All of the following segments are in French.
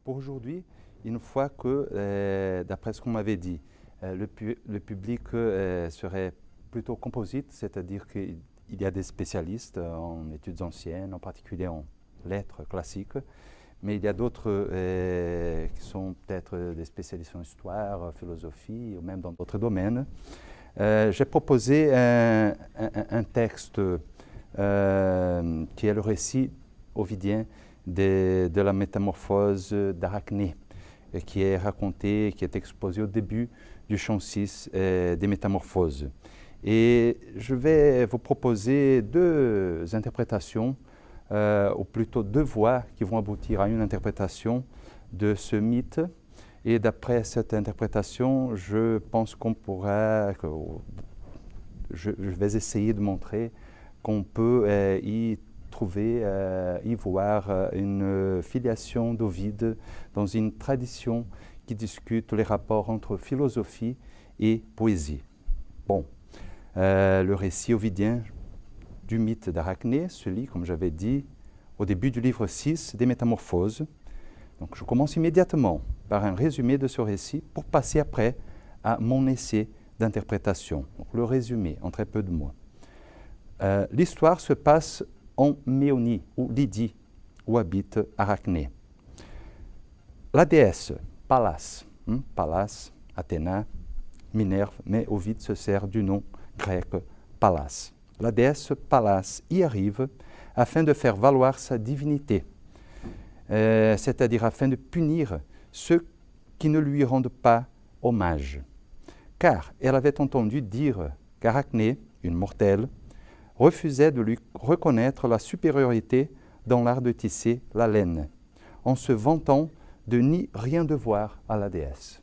Pour aujourd'hui, une fois que, d'après ce qu'on m'avait dit, le public serait plutôt composite, c'est-à-dire qu'il y a des spécialistes en études anciennes, en particulier en lettres classiques, mais il y a d'autres qui sont peut-être des spécialistes en histoire, philosophie, ou même dans d'autres domaines. J'ai proposé un texte qui est le récit ovidien de la métamorphose d'Arachné, qui est raconté, qui est exposé au début du chant 6 des Métamorphoses. Et je vais vous proposer deux interprétations, ou plutôt deux voix qui vont aboutir à une interprétation de ce mythe. Et d'après cette interprétation, je pense qu'on pourra, je vais essayer de montrer qu'on peut y voir une filiation d'Ovide dans une tradition qui discute les rapports entre philosophie et poésie. Bon, le récit ovidien du mythe d'Arachné se lit, comme j'avais dit, au début du livre 6 des Métamorphoses. Donc je commence immédiatement par un résumé de ce récit pour passer après à mon essai d'interprétation. Donc le résumé en très peu de mots. L'histoire se passe en Méonie, ou Lydie, où habite Arachné. La déesse Pallas, Pallas, Athéna, Minerve, mais Ovide se sert du nom grec Pallas. La déesse Pallas y arrive afin de faire valoir sa divinité, c'est-à-dire afin de punir ceux qui ne lui rendent pas hommage. Car elle avait entendu dire qu'Arachné, une mortelle, refusait de lui reconnaître la supériorité dans l'art de tisser la laine, en se vantant de n'y rien devoir à la déesse.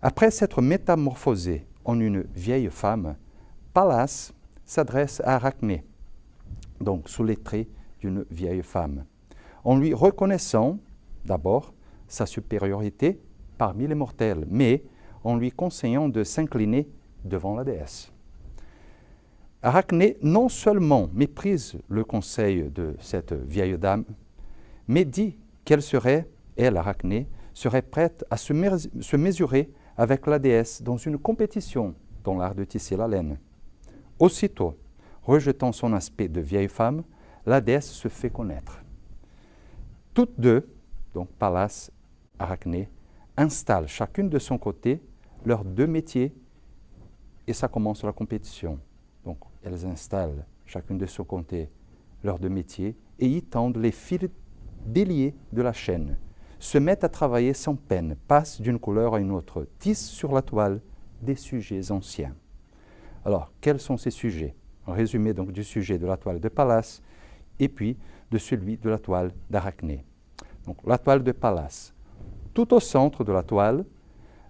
Après s'être métamorphosée en une vieille femme, Pallas s'adresse à Arachné, donc sous les traits d'une vieille femme, en lui reconnaissant d'abord sa supériorité parmi les mortels, mais en lui conseillant de s'incliner devant la déesse. Arachné non seulement méprise le conseil de cette vieille dame, mais dit qu'elle serait, elle, Arachné, serait prête à se mesurer avec la déesse dans une compétition dans l'art de tisser la laine. Aussitôt, rejetant son aspect de vieille femme, la déesse se fait connaître. Toutes deux, donc Pallas, Arachné, installent chacune de son côté leurs deux métiers et ça commence la compétition. Donc, elles installent chacune de son côté leurs deux métiers et y tendent les fils déliés de la chaîne, se mettent à travailler sans peine, passent d'une couleur à une autre, tissent sur la toile des sujets anciens. Alors, quels sont ces sujets? Un résumé donc du sujet de la toile de Pallas et puis de celui de la toile d'Arachné. Donc, la toile de Pallas. Tout au centre de la toile,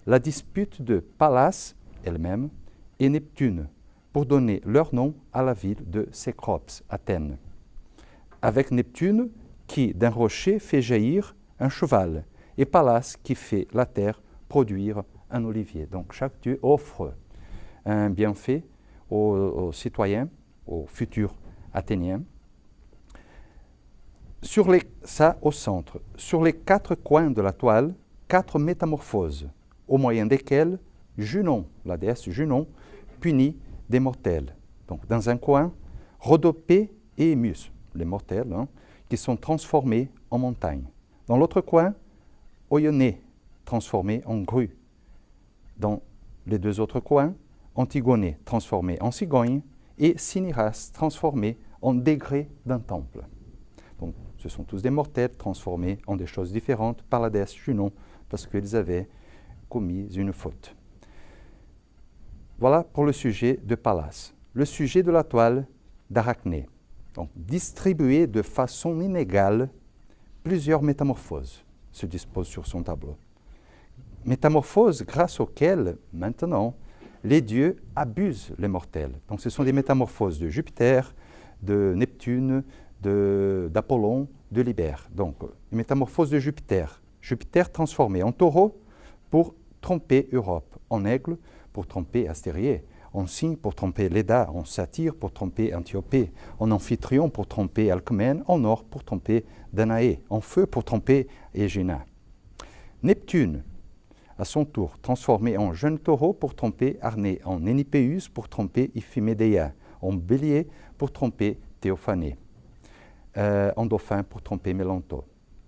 la dispute de Pallas elle-même et Neptune, pour donner leur nom à la ville de Cécrops, Athènes. Avec Neptune qui, d'un rocher, fait jaillir un cheval, et Pallas qui fait la terre produire un olivier. Donc chaque dieu offre un bienfait aux citoyens, aux futurs Athéniens. Ça au centre. Sur les quatre coins de la toile, 4 métamorphoses, au moyen desquelles Junon, la déesse Junon, punit des mortels. Donc, dans un coin, Rhodopée et Émus, les mortels, qui sont transformés en montagnes. Dans l'autre coin, Oyonée, transformé en grue. Dans les deux autres coins, Antigonée, transformée en cigogne, et Cinyras, transformé en degré d'un temple. Donc, ce sont tous des mortels transformés en des choses différentes par la déesse Junon, parce qu'ils avaient commis une faute. Voilà pour le sujet de Pallas. Le sujet de la toile d'Arachné. Donc, distribué de façon inégale, plusieurs métamorphoses se disposent sur son tableau. métamorphoses grâce auxquelles, maintenant, les dieux abusent les mortels. Donc ce sont des métamorphoses de Jupiter, de Neptune, d'Apollon, de Libère. Donc, une métamorphose de Jupiter. Jupiter transformé en taureau pour tromper Europe, en aigle pour tromper Astérié, en cygne pour tromper Léda, en satyre pour tromper Antiope, en amphitryon pour tromper Alcmène, en or pour tromper Danaé, en feu pour tromper Égéna. Neptune, à son tour, transformé en jeune taureau pour tromper Arné, en Énipéus pour tromper Iphimédéia, en bélier pour tromper Théophané, en dauphin pour tromper Mélanto.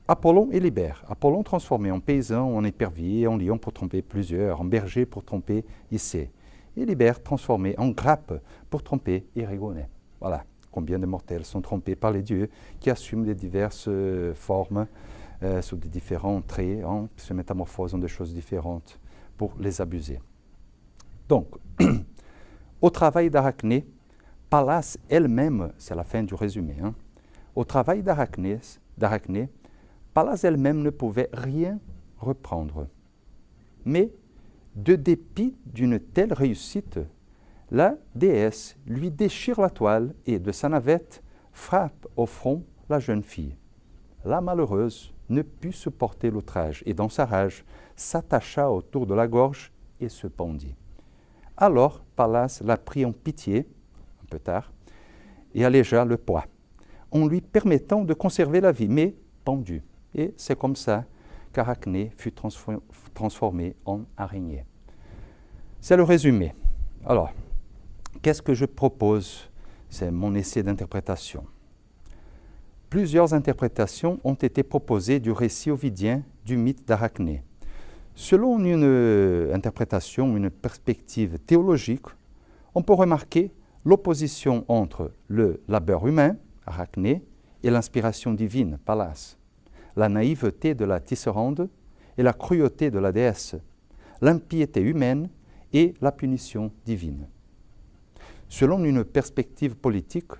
Apollon et Libère. Apollon transformé en paysan, en épervier, en lion pour tromper plusieurs, en berger pour tromper Issée. Et Libère transformé en grappe pour tromper Irigoné. Voilà combien de mortels sont trompés par les dieux qui assument des diverses formes sous des différents traits, qui se métamorphosent en des choses différentes pour les abuser. Donc, au travail d'Arachné, Pallas elle-même, c'est la fin du résumé, au travail d'Arachné, Pallas elle-même ne pouvait rien reprendre. Mais, de dépit d'une telle réussite, la déesse lui déchire la toile et, de sa navette, frappe au front la jeune fille. La malheureuse ne put supporter l'outrage et, dans sa rage, s'attacha autour de la gorge et se pendit. Alors, Pallas la prit en pitié, un peu tard, et allégea le poids, en lui permettant de conserver la vie, mais pendue. Et c'est comme ça qu'Arachné fut transformé en araignée. C'est le résumé. Alors, qu'est-ce que je propose? C'est mon essai d'interprétation. Plusieurs interprétations ont été proposées du récit ovidien du mythe d'Arachné. Selon une interprétation, une perspective théologique, on peut remarquer l'opposition entre le labeur humain, Arachné, et l'inspiration divine, Pallas, la naïveté de la tisserande et la cruauté de la déesse, l'impiété humaine et la punition divine. Selon une perspective politique,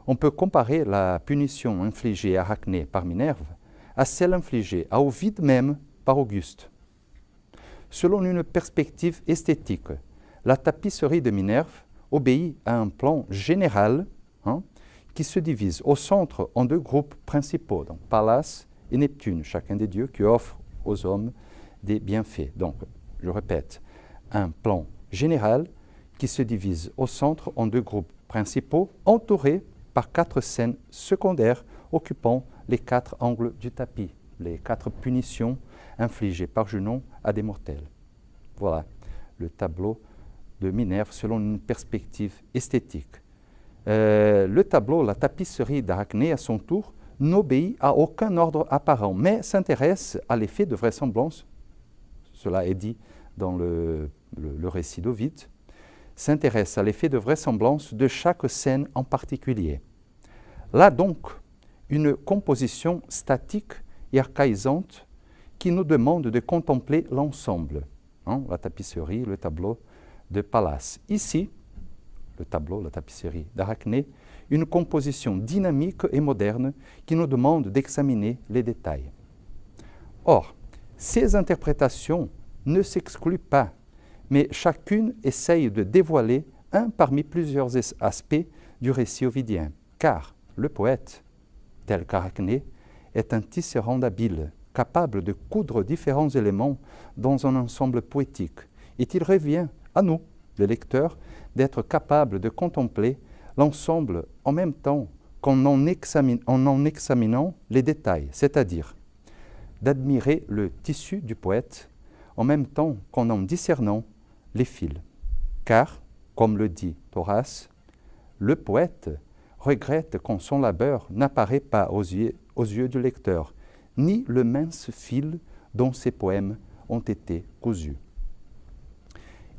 on peut comparer la punition infligée à Arachné par Minerve à celle infligée à Ovide même par Auguste. Selon une perspective esthétique, la tapisserie de Minerve obéit à un plan général qui se divise au centre en deux groupes principaux, donc Pallas et Neptune, chacun des dieux qui offre aux hommes des bienfaits. Donc, je répète, un plan général qui se divise au centre en deux groupes principaux, entourés par 4 scènes secondaires occupant les 4 angles du tapis, les 4 punitions infligées par Junon à des mortels. Voilà le tableau de Minerve selon une perspective esthétique. Le tableau, la tapisserie d'Arachné, à son tour, n'obéit à aucun ordre apparent, mais s'intéresse à l'effet de vraisemblance, cela est dit dans le récit d'Ovide, s'intéresse à l'effet de vraisemblance de chaque scène en particulier. Là donc, une composition statique et archaïsante qui nous demande de contempler l'ensemble, la tapisserie, le tableau de Pallas. Ici, le tableau, la tapisserie d'Arachné, une composition dynamique et moderne qui nous demande d'examiner les détails. Or, ces interprétations ne s'excluent pas, mais chacune essaye de dévoiler un parmi plusieurs aspects du récit ovidien, car le poète, tel qu'Arachné, est un tisserand habile, capable de coudre différents éléments dans un ensemble poétique, et il revient à nous, les lecteurs, d'être capables de contempler l'ensemble en même temps qu'en en examinant les détails, c'est-à-dire d'admirer le tissu du poète en même temps qu'en en discernant les fils. Car, comme le dit Horace, le poète regrette quand son labeur n'apparaît pas aux yeux du lecteur, ni le mince fil dont ses poèmes ont été cousus.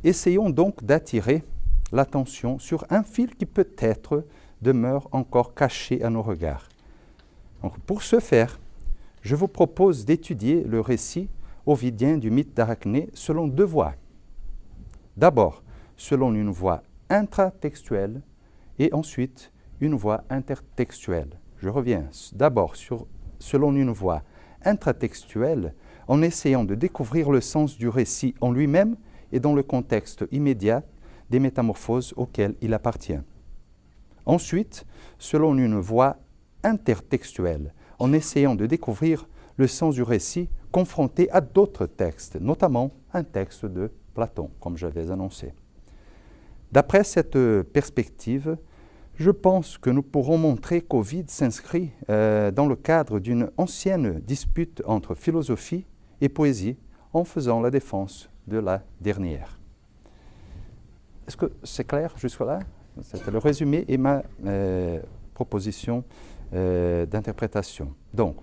Essayons donc d'attirer l'attention sur un fil qui peut-être demeure encore caché à nos regards. Donc, pour ce faire, je vous propose d'étudier le récit ovidien du mythe d'Arachné selon 2 voies. D'abord, selon une voie intratextuelle et ensuite une voie intertextuelle. Je reviens d'abord selon une voie intratextuelle, en essayant de découvrir le sens du récit en lui-même et dans le contexte immédiat des métamorphoses auxquelles il appartient. Ensuite, selon une voie intertextuelle, en essayant de découvrir le sens du récit confronté à d'autres textes, notamment un texte de Platon, comme j'avais annoncé. D'après cette perspective, je pense que nous pourrons montrer qu'Ovide s'inscrit dans le cadre d'une ancienne dispute entre philosophie et poésie en faisant la défense de la dernière. Est-ce que c'est clair jusque-là? C'était le résumé et ma proposition d'interprétation. Donc,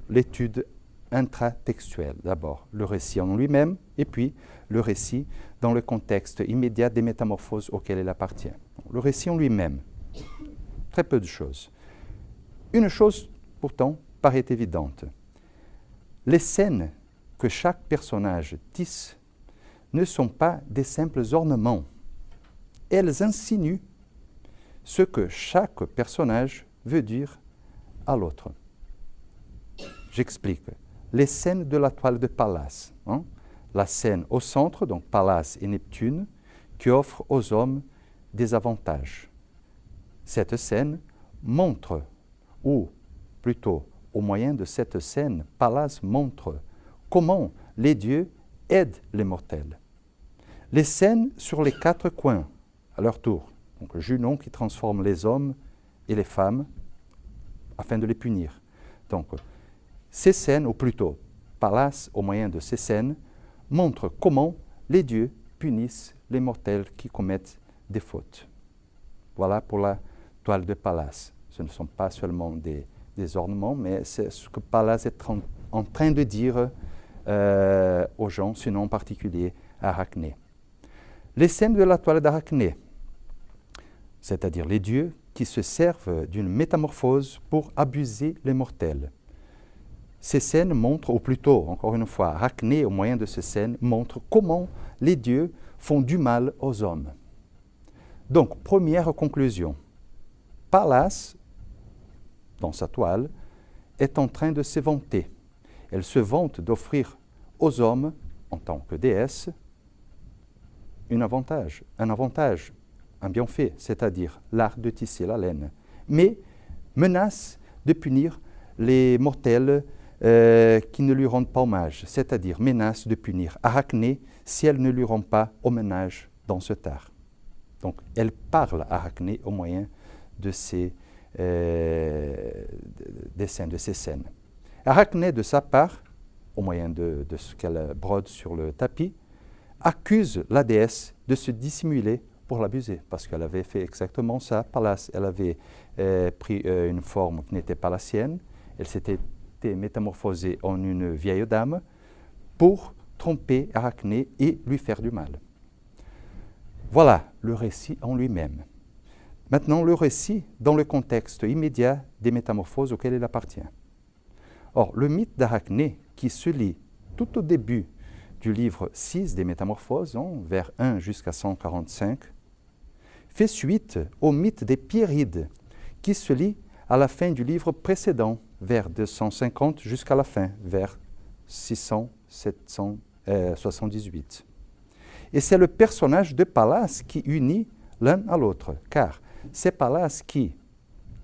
l'étude intratextuelle, d'abord, le récit en lui-même, et puis le récit dans le contexte immédiat des métamorphoses auxquelles il appartient. Le récit en lui-même, très peu de choses. Une chose, pourtant, paraît évidente. Les scènes que chaque personnage tisse ne sont pas des simples ornements. Elles insinuent ce que chaque personnage veut dire à l'autre. J'explique. Les scènes de la toile de Pallas, la scène au centre, donc Pallas et Neptune, qui offre aux hommes des avantages. Cette scène montre, ou plutôt au moyen de cette scène, Pallas montre comment les dieux aident les mortels. Les scènes sur les quatre coins, à leur tour, donc Junon qui transforme les hommes et les femmes afin de les punir. Donc, ces scènes, ou plutôt Pallas, au moyen de ces scènes, montrent comment les dieux punissent les mortels qui commettent des fautes. Voilà pour la toile de Pallas. Ce ne sont pas seulement des ornements, mais c'est ce que Pallas est en train de dire aux gens, sinon en particulier à Arachné. Les scènes de la toile d'Arachné, c'est-à-dire les dieux qui se servent d'une métamorphose pour abuser les mortels. Ces scènes montrent, ou plutôt, encore une fois, Arachné, au moyen de ces scènes, montre comment les dieux font du mal aux hommes. Donc, première conclusion, Pallas, dans sa toile, est en train de se vanter. Elle se vante d'offrir aux hommes, en tant que déesse, un avantage, un bienfait, c'est-à-dire l'art de tisser la laine, mais menace de punir les mortels qui ne lui rendent pas hommage, c'est-à-dire menace de punir Arachné si elle ne lui rend pas hommage dans cet art. Donc, elle parle à Arachné au moyen de ces dessins, de ces scènes. Arachné, de sa part, au moyen de ce qu'elle brode sur le tapis, accuse la déesse de se dissimuler pour l'abuser, parce qu'elle avait fait exactement ça. Pallas, elle avait pris une forme qui n'était pas la sienne, elle s'était métamorphosée en une vieille dame pour tromper Arachné et lui faire du mal. Voilà le récit en lui-même. Maintenant, le récit dans le contexte immédiat des métamorphoses auxquelles il appartient. Or, le mythe d'Arachné, qui se lit tout au début du livre 6 des Métamorphoses, vers 1 jusqu'à 145, fait suite au mythe des Piérides, qui se lit à la fin du livre précédent, vers 250 jusqu'à la fin, vers 600-778. Et c'est le personnage de Pallas qui unit l'un à l'autre, car c'est Pallas qui,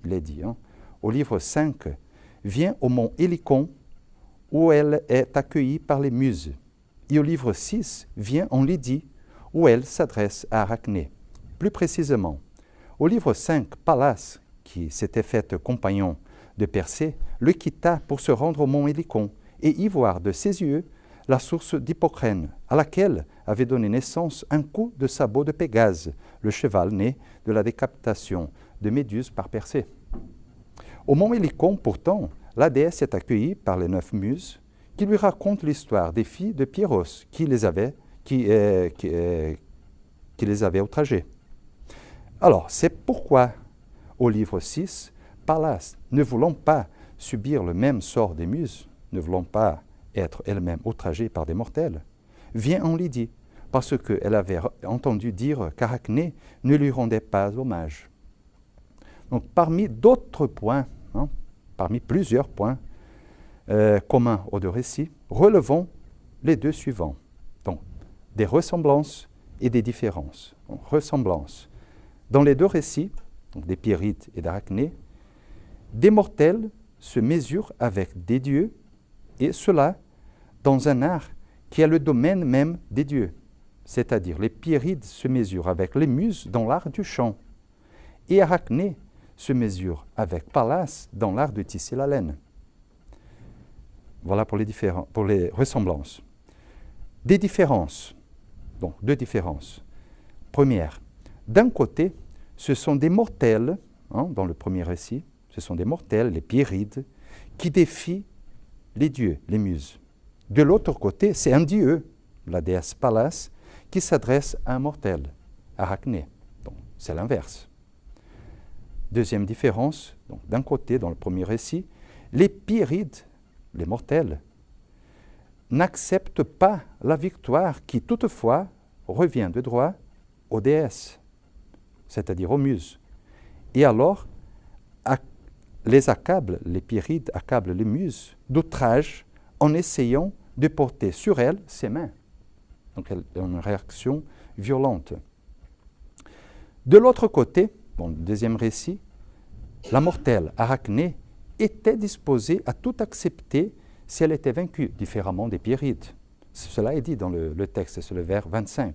il est dit, au livre 5, vient au mont Hélicon, où elle est accueillie par les Muses. Et au livre 6, vient en Lydie, où elle s'adresse à Arachné. Plus précisément, au livre 5, Pallas, qui s'était fait compagnon de Persée, le quitta pour se rendre au mont Hélicon et y voir de ses yeux la source d'Hippocrène, à laquelle avait donné naissance un coup de sabot de Pégase, le cheval né de la décapitation de Méduse par Persée. Au mont Hélicon, pourtant, la déesse est accueillie par les 9 muses qui lui racontent l'histoire des filles de Pierros qui les avaient outragées. Alors, c'est pourquoi, au livre 6, Pallas, ne voulant pas subir le même sort des muses, ne voulant pas être elle-même outragée par des mortels, vient en Lydie, parce qu'elle avait entendu dire qu'Arachné ne lui rendait pas hommage. Donc, parmi d'autres points, parmi plusieurs points, communs aux deux récits, relevons les deux suivants. Donc, des ressemblances et des différences. Donc, ressemblances. Dans les deux récits, donc des Pierides et d'Arachné, des mortels se mesurent avec des dieux, et cela dans un art qui est le domaine même des dieux. C'est-à-dire, les Pierides se mesurent avec les muses dans l'art du chant, et Arachné se mesure avec Pallas dans l'art de tisser la laine. Voilà pour les ressemblances. Des différences. Donc, deux différences. Première, d'un côté, ce sont des mortels, dans le premier récit, ce sont des mortels, les Pierides, qui défient les dieux, les muses. De l'autre côté, c'est un dieu, la déesse Pallas, qui s'adresse à un mortel, Arachné. Donc, c'est l'inverse. Deuxième différence, donc, d'un côté, dans le premier récit, les Pierides, les mortels, n'acceptent pas la victoire qui, toutefois, revient de droit aux déesses, c'est-à-dire aux muses. Et alors, les Pierides accablent les muses d'outrage en essayant de porter sur elles ses mains. Donc, une réaction violente. De l'autre côté, dans le deuxième récit, la mortelle Arachné était disposée à tout accepter si elle était vaincue, différemment des Pierides. Cela est dit dans le texte, c'est le vers 25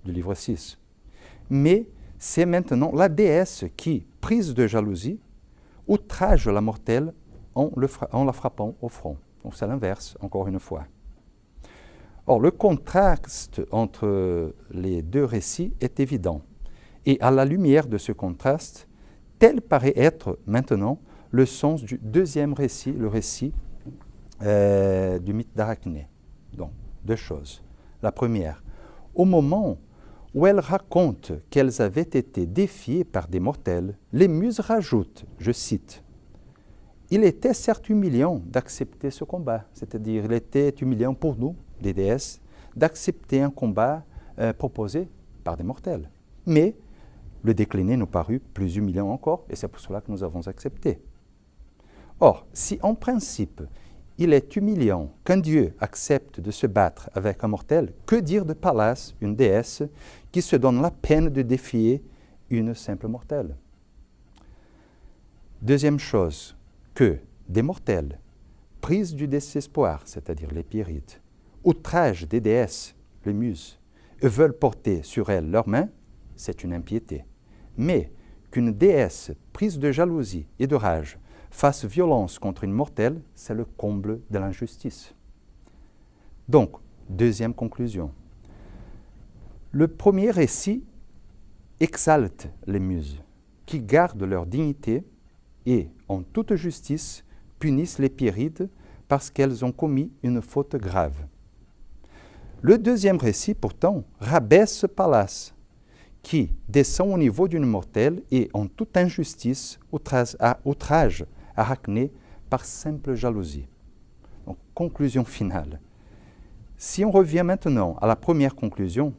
du livre 6. Mais c'est maintenant la déesse qui, prise de jalousie, outrage la mortelle en la frappant au front. Donc c'est l'inverse, encore une fois. Or, le contraste entre les deux récits est évident. Et à la lumière de ce contraste, tel paraît être maintenant le sens du deuxième récit, le récit du mythe d'Arachné. Donc, deux choses. La première, au moment où elle raconte qu'elles avaient été défiées par des mortels, les muses rajoutent, je cite, « Il était certes humiliant d'accepter ce combat, c'est-à-dire il était humiliant pour nous, des déesses, d'accepter un combat proposé par des mortels. Mais le décliner nous parut plus humiliant encore, et c'est pour cela que nous avons accepté. Or, si en principe, il est humiliant qu'un dieu accepte de se battre avec un mortel, que dire de Pallas, une déesse, qui se donne la peine de défier une simple mortelle? Deuxième chose, que des mortels, prises du désespoir, c'est-à-dire les Pierides, outragent des déesses, les muses, et veulent porter sur elles leurs mains, c'est une impiété. Mais qu'une déesse prise de jalousie et de rage fasse violence contre une mortelle, c'est le comble de l'injustice. Donc, deuxième conclusion. Le premier récit exalte les muses, qui gardent leur dignité et, en toute justice, punissent les Pierides parce qu'elles ont commis une faute grave. Le deuxième récit, pourtant, rabaisse Pallas, qui descend au niveau d'une mortelle et, en toute injustice, outrage Arachné par simple jalousie. Donc, conclusion finale. Si on revient maintenant à la première conclusion,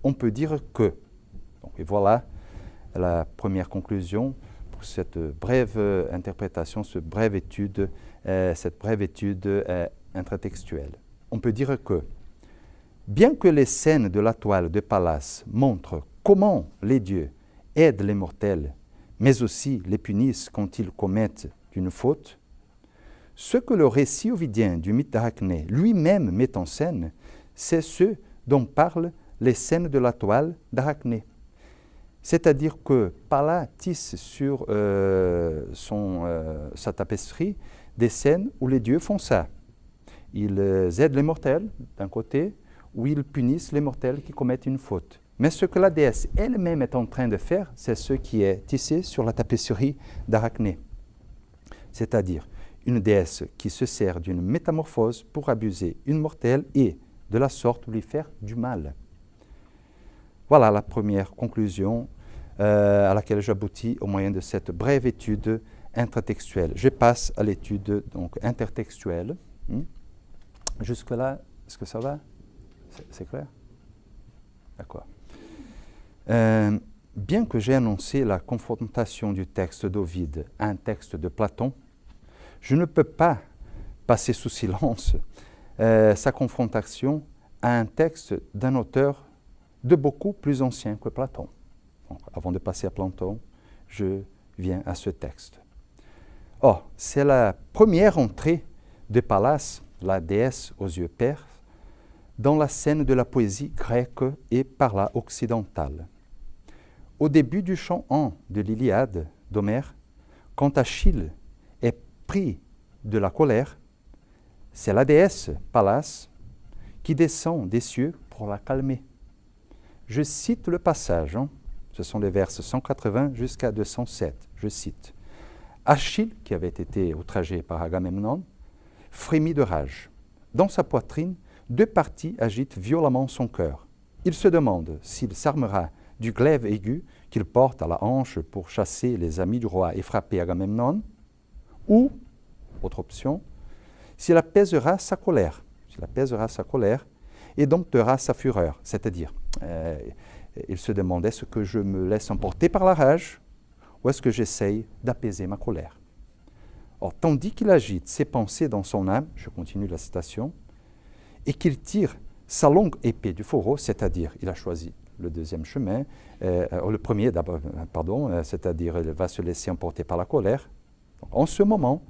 on peut dire que, donc, et voilà la première conclusion pour cette brève interprétation, cette brève étude intratextuelle. On peut dire que, bien que les scènes de la toile de Pallas montrent comment les dieux aident les mortels, mais aussi les punissent quand ils commettent une faute, ce que le récit ovidien du mythe d'Arachné lui-même met en scène, c'est ce dont parlent les scènes de la toile d'Arachné. C'est-à-dire que Pallas tisse sur sa tapisserie des scènes où les dieux font ça. Ils aident les mortels d'un côté, où ils punissent les mortels qui commettent une faute. Mais ce que la déesse elle-même est en train de faire, c'est ce qui est tissé sur la tapisserie d'Arachné. C'est-à-dire une déesse qui se sert d'une métamorphose pour abuser une mortelle et, de la sorte, lui faire du mal. Voilà la première conclusion à laquelle j'aboutis au moyen de cette brève étude intratextuelle. Je passe à l'étude donc intertextuelle. Jusque-là, est-ce que ça va? C'est clair? D'accord. Bien que j'ai annoncé la confrontation du texte d'Ovide à un texte de Platon, je ne peux pas passer sous silence sa confrontation à un texte d'un auteur de beaucoup plus ancien que Platon. Donc, avant de passer à Platon, je viens à ce texte. Or, c'est la première entrée de Pallas, la déesse aux yeux perses, dans la scène de la poésie grecque et par là occidentale. Au début du chant 1 de l'Iliade d'Homère, quand Achille est pris de la colère, c'est la déesse Pallas qui descend des cieux pour la calmer. Je cite le passage, ce sont les vers 180 jusqu'à 207, je cite. Achille, qui avait été outragé par Agamemnon, frémit de rage. Dans sa poitrine, deux parties agitent violemment son cœur. Il se demande s'il s'armera du glaive aigu qu'il porte à la hanche pour chasser les amis du roi et frapper Agamemnon, ou, autre option, s'il apaisera sa colère, et domptera sa fureur. C'est-à-dire, il se demande, est-ce que je me laisse emporter par la rage ou est-ce que j'essaye d'apaiser ma colère? Or, tandis qu'il agite ses pensées dans son âme, je continue la citation, et qu'il tire sa longue épée du fourreau, c'est-à-dire, il a choisi le deuxième chemin, le premier d'abord, c'est-à-dire, il va se laisser emporter par la colère. Donc, en ce moment,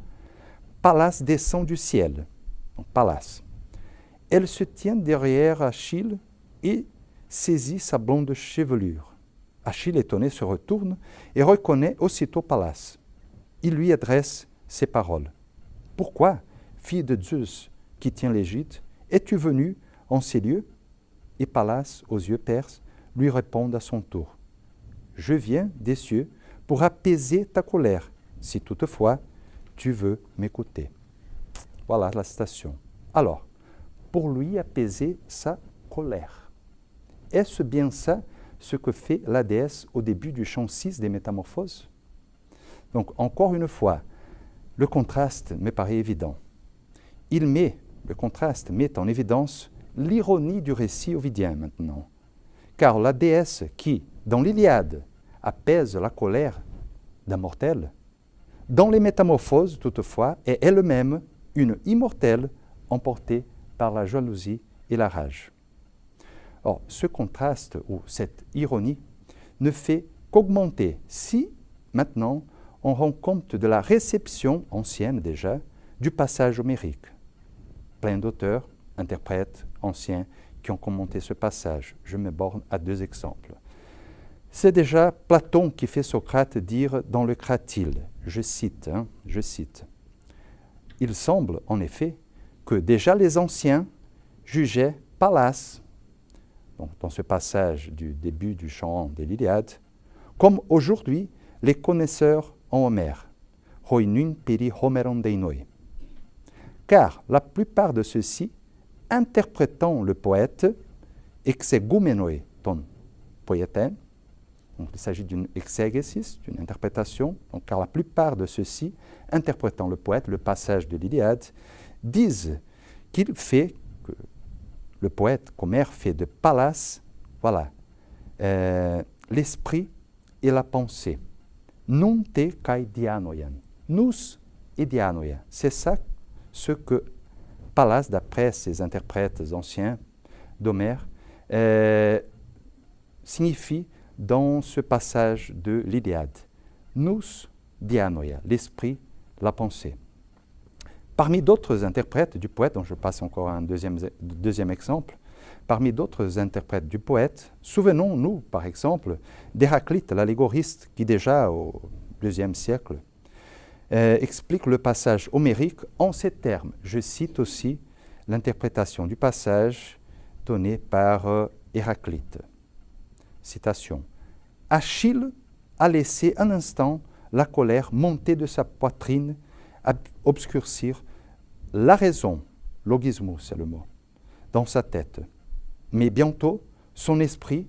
Pallas descend du ciel. Donc, Pallas. Elle se tient derrière Achille et saisit sa blonde chevelure. Achille, étonné, se retourne et reconnaît aussitôt Pallas. Il lui adresse ces paroles. « Pourquoi, fille de Zeus qui tient l'égide, es-tu venue en ces lieux ?» Et Pallas, aux yeux perses, lui répond à son tour. « Je viens des cieux pour apaiser ta colère, si toutefois tu veux m'écouter. » Voilà la citation. Alors, pour lui apaiser sa colère. Est-ce bien ça ce que fait la déesse au début du chant 6 des Métamorphoses? Donc, encore une fois, le contraste me paraît évident. Le contraste met en évidence l'ironie du récit ovidien maintenant. Car la déesse qui, dans l'Iliade, apaise la colère d'un mortel, dans les Métamorphoses, toutefois, est elle-même une immortelle emportée par la jalousie et la rage. Or, ce contraste ou cette ironie ne fait qu'augmenter si, maintenant, on rend compte de la réception ancienne déjà du passage homérique. Plein d'auteurs, interprètes, anciens, qui ont commenté ce passage. Je me borne à deux exemples. C'est déjà Platon qui fait Socrate dire dans le Cratyle, je cite, « Il semble, en effet, que déjà les anciens jugeaient Pallas, donc dans ce passage du début du chant de l'Iliade, comme aujourd'hui les connaisseurs en Homère, hoinun peri Homeron deinoi. Car la plupart de ceux-ci, interprétant le poète, exegumenoi ton poietin, donc il s'agit d'une exégésis, d'une interprétation, donc, car la plupart de ceux-ci, interprétant le poète, le passage de l'Iliade, disent qu'il fait, que le poète qu'Homère fait de Pallas, voilà, l'esprit et la pensée. Non te kai dianoian. Nous et dianoia. C'est ça ce que Pallas, d'après ses interprètes anciens d'Homère, signifie dans ce passage de l'Iliade. Nous dianoia, l'esprit, la pensée. Parmi d'autres interprètes du poète, dont je passe encore à un deuxième exemple, parmi d'autres interprètes du poète, souvenons-nous, par exemple, d'Héraclite, l'allégoriste, qui déjà au IIe siècle explique le passage homérique en ces termes. Je cite aussi l'interprétation du passage donnée par Héraclite. Citation. « Achille a laissé un instant la colère monter de sa poitrine, obscurcir la raison, logismos c'est le mot, dans sa tête. Mais bientôt, son esprit,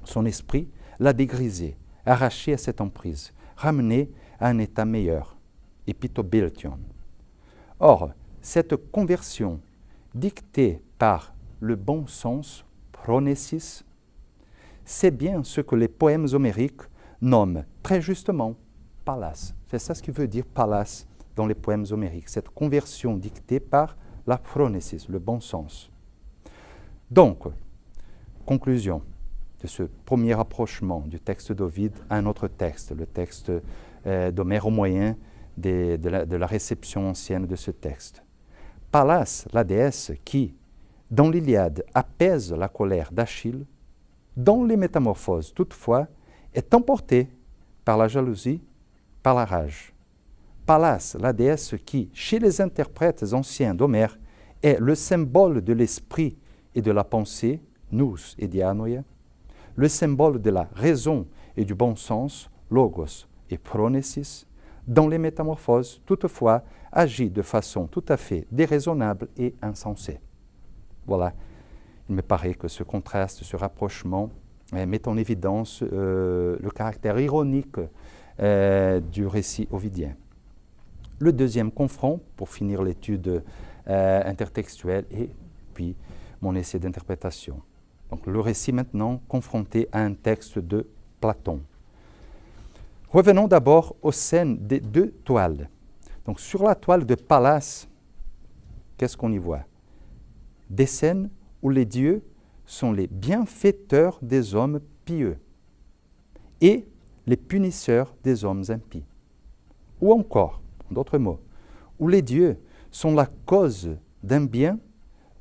son esprit l'a dégrisé, arraché à cette emprise, ramené à un état meilleur, epitobeltion. Or, cette conversion dictée par le bon sens, pronesis, c'est bien ce que les poèmes homériques nomment très justement Pallas. C'est ça ce qui veut dire Pallas dans les poèmes homériques, cette conversion dictée par la phronesis, le bon sens. Donc, conclusion de ce premier rapprochement du texte d'Ovide à un autre texte, le texte d'Homère au moyen de la réception ancienne de ce texte. Pallas, la déesse qui, dans l'Iliade, apaise la colère d'Achille, dans les Métamorphoses, toutefois, est emportée par la jalousie, par la rage. Pallas, la déesse qui, chez les interprètes anciens d'Homère, est le symbole de l'esprit et de la pensée, nous et dianoia, le symbole de la raison et du bon sens, logos et phronesis, dans les Métamorphoses, toutefois, agit de façon tout à fait déraisonnable et insensée. Voilà, il me paraît que ce contraste, ce rapprochement met en évidence le caractère ironique du récit ovidien. Le deuxième confront, pour finir l'étude intertextuelle, et puis mon essai d'interprétation. Donc le récit maintenant confronté à un texte de Platon. Revenons d'abord aux scènes des deux toiles. Donc sur la toile de Pallas, qu'est-ce qu'on y voit? Des scènes où les dieux sont les bienfaiteurs des hommes pieux et les punisseurs des hommes impies. Ou encore, en d'autres mots, où les dieux sont la cause d'un bien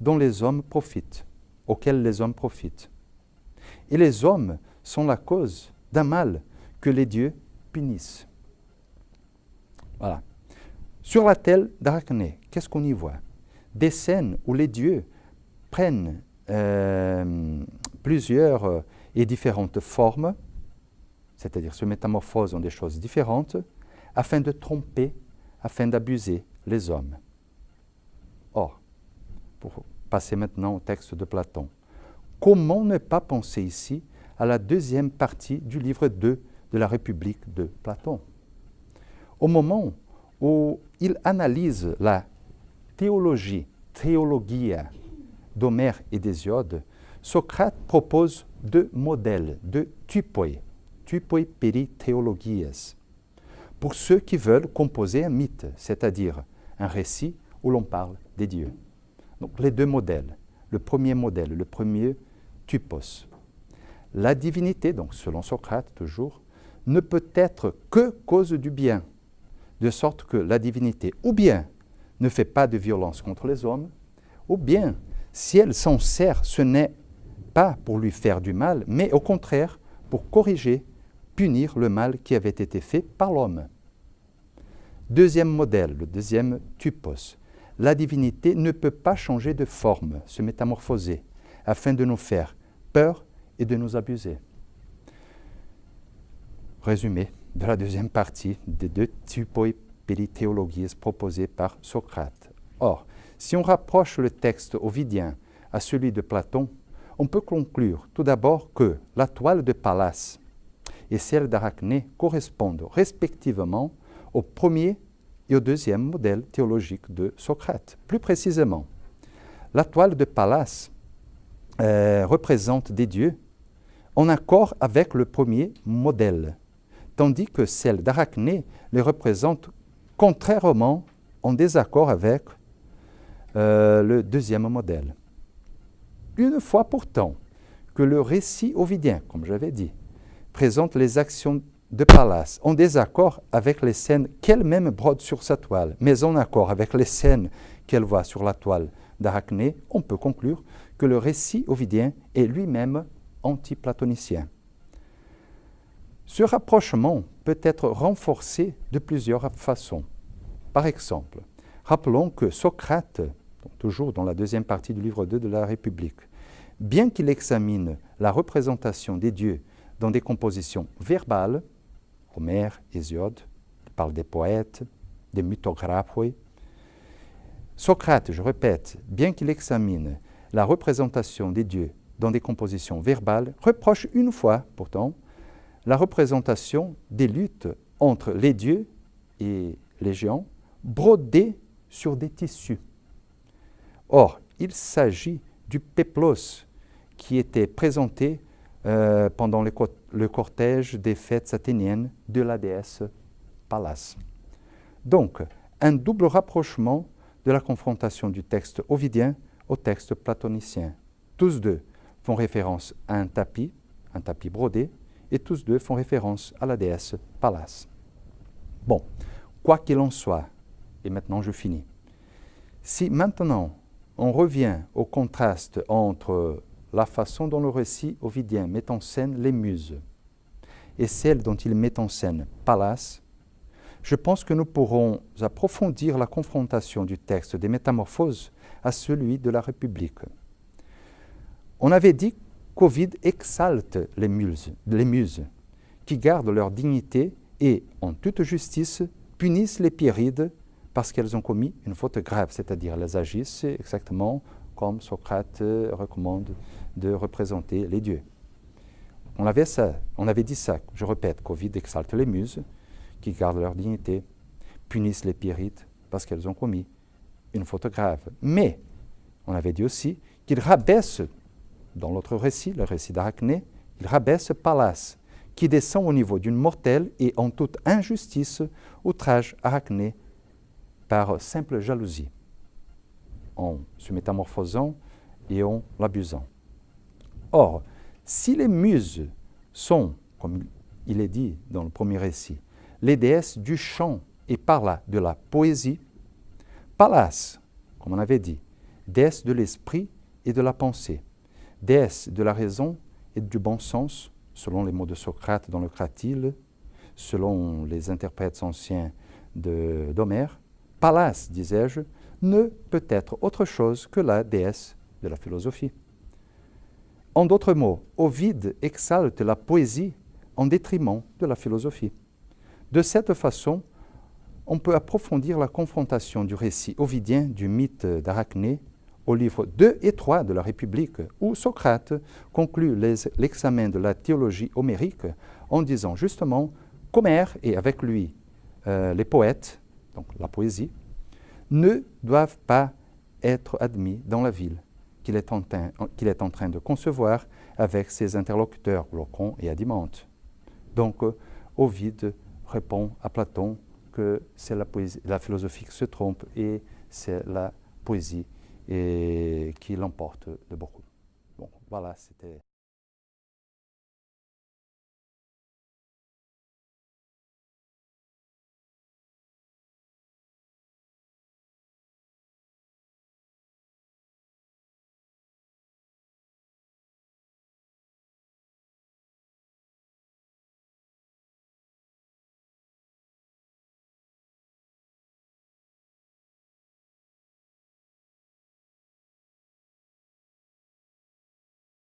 dont les hommes profitent, auquel les hommes profitent. Et les hommes sont la cause d'un mal que les dieux punissent. Voilà. Sur la telle d'Arachné, qu'est-ce qu'on y voit? Des scènes où les dieux prennent plusieurs et différentes formes, c'est-à-dire se métamorphosent en des choses différentes, afin de tromper, afin d'abuser les hommes. Or, pour passer maintenant au texte de Platon, comment ne pas penser ici à la deuxième partie du livre 2 de la République de Platon? Au moment où il analyse la théologie, théologia, d'Homère et d'Hésiode, Socrate propose deux modèles, deux typoi peri theologies, pour ceux qui veulent composer un mythe, c'est-à-dire un récit où l'on parle des dieux. Donc les deux modèles. Le premier modèle, le premier typos. La divinité, donc selon Socrate toujours, ne peut être que cause du bien, de sorte que la divinité, ou bien ne fait pas de violence contre les hommes, ou bien, si elle s'en sert, ce n'est pas pour lui faire du mal, mais au contraire, pour corriger, punir le mal qui avait été fait par l'homme. Deuxième modèle, le deuxième typos. La divinité ne peut pas changer de forme, se métamorphoser, afin de nous faire peur et de nous abuser. Résumé de la deuxième partie des deux typoi peri theologies proposés par Socrate. Or, si on rapproche le texte ovidien à celui de Platon, on peut conclure tout d'abord que la toile de Pallas et celle d'Arachné correspondent respectivement au premier et au deuxième modèle théologique de Socrate. Plus précisément, la toile de Pallas représente des dieux en accord avec le premier modèle, tandis que celle d'Arachné les représente contrairement en désaccord avec le deuxième modèle. Une fois pourtant que le récit ovidien, comme j'avais dit, présente les actions de Pallas en désaccord avec les scènes qu'elle-même brode sur sa toile, mais en accord avec les scènes qu'elle voit sur la toile d'Arachné, on peut conclure que le récit ovidien est lui-même anti-platonicien. Ce rapprochement peut être renforcé de plusieurs façons. Par exemple, rappelons que Socrate, toujours dans la deuxième partie du livre 2 de la République, bien qu'il examine la représentation des dieux dans des compositions verbales, Homère, Hésiode, il parle des poètes, des mythographoi, Socrate, je répète, bien qu'il examine la représentation des dieux dans des compositions verbales, reproche une fois, pourtant, la représentation des luttes entre les dieux et les géants brodées sur des tissus. Or, il s'agit du péplos qui était présenté pendant le cortège des fêtes athéniennes de la déesse Pallas. Donc, un double rapprochement de la confrontation du texte ovidien au texte platonicien. Tous deux font référence à un tapis brodé, et tous deux font référence à la déesse Pallas. Bon, quoi qu'il en soit, et maintenant je finis, si maintenant on revient au contraste entre la façon dont le récit ovidien met en scène les muses et celle dont il met en scène Pallas, je pense que nous pourrons approfondir la confrontation du texte des Métamorphoses à celui de la République. On avait dit qu'Ovide exalte les muses, qui gardent leur dignité et, en toute justice, punissent les Pierrides parce qu'elles ont commis une faute grave, c'est-à-dire elles agissent exactement comme Socrate recommande de représenter les dieux. On avait dit ça, je répète, qu'Ovide exalte les muses, qui gardent leur dignité, punissent les Pierrides parce qu'elles ont commis une faute grave. Mais on avait dit aussi qu'il rabaisse, dans l'autre récit, le récit d'Arachné, il rabaisse Pallas, qui descend au niveau d'une mortelle et en toute injustice outrage Arachné par simple jalousie, en se métamorphosant et en l'abusant. Or, si les muses sont, comme il est dit dans le premier récit, les déesses du chant et par là de la poésie, Pallas, comme on avait dit, déesse de l'esprit et de la pensée, déesse de la raison et du bon sens, selon les mots de Socrate dans le Cratyle, selon les interprètes anciens d'Homère, Pallas, disais-je, ne peut être autre chose que la déesse de la philosophie. En d'autres mots, Ovide exalte la poésie en détriment de la philosophie. De cette façon, on peut approfondir la confrontation du récit ovidien du mythe d'Arachné au livre 2 et 3 de la République, où Socrate conclut l'examen de la théologie homérique en disant justement qu'Homère et avec lui les poètes, donc la poésie, ne doivent pas être admis dans la ville qu'il est en train de concevoir avec ses interlocuteurs Glaucon et Adimante. Donc Ovide répond à Platon que c'est la philosophie qui se trompe et c'est la poésie qui l'emporte de beaucoup. Bon, voilà, c'était...